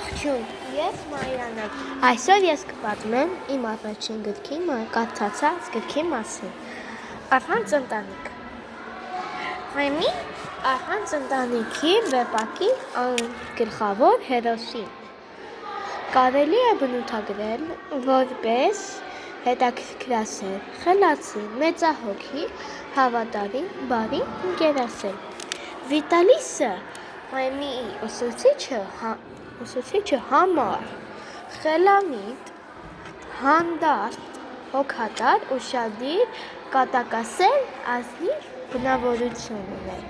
Ողջույն, ես Մարիանն եմ։ Այսօր ես կպատմեմ իմ առաջին գրքի կարդացած գրքի մասին։ Առանց ընտանիք։ Հայմի առանց ընտանիքի վեպակի գլխավոր հերոսին։ Կարելի է բնութագրել որպես հետաքրքրասեր, խելացի, մեծահոգի, հավատարիմ, բարի ընկերասեր։ Վիտալիսը Հայմի ուսուցիչը համառ, խելամիտ, հանդարտ, հոգատար, ուշադիր, կատակասեր, ազնիվ բնավորություններ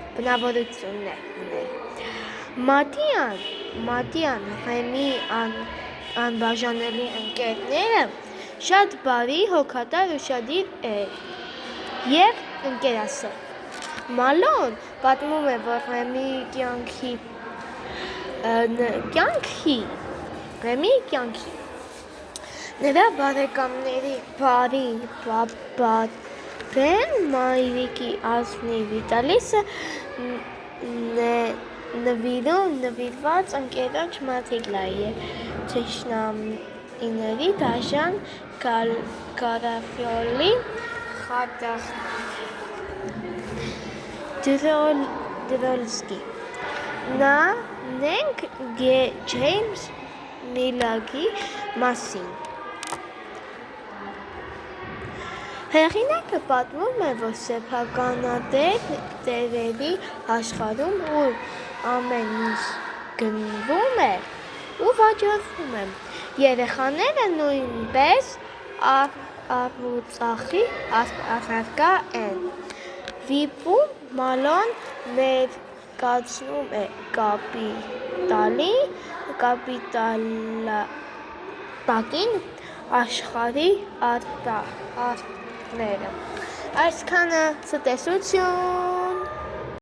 ուներ։ Մատյան Հայմի անբաժանելի ընկերները շատ բարի, հոգատար, ուշադիր էր և ընկերասեր։ Մալոն պատմում է, որ Հայմի կյանքի նրա բարեկամների բարի բաբեն մայրիկի ազնիվ Վիտալիսը նվիրված ընկերոջ Մաթիլդայի և թշնամիների դաժան Գարաֆիոլի Դրոլսկի։ Նենք Ջեյմս Միլագի մասին։ Հեղինակը պատմում է, որ սեփականատերերի աշխարհում, ուր ամեն ինչ գնվում է ու վաճառվում է, երեխաները նույնպես առուծախի առարկա են։ Վիպում Մալոն ներկայացնում է կապիտալային աշխարհի արտները։ Այսքանը ցտեսություն։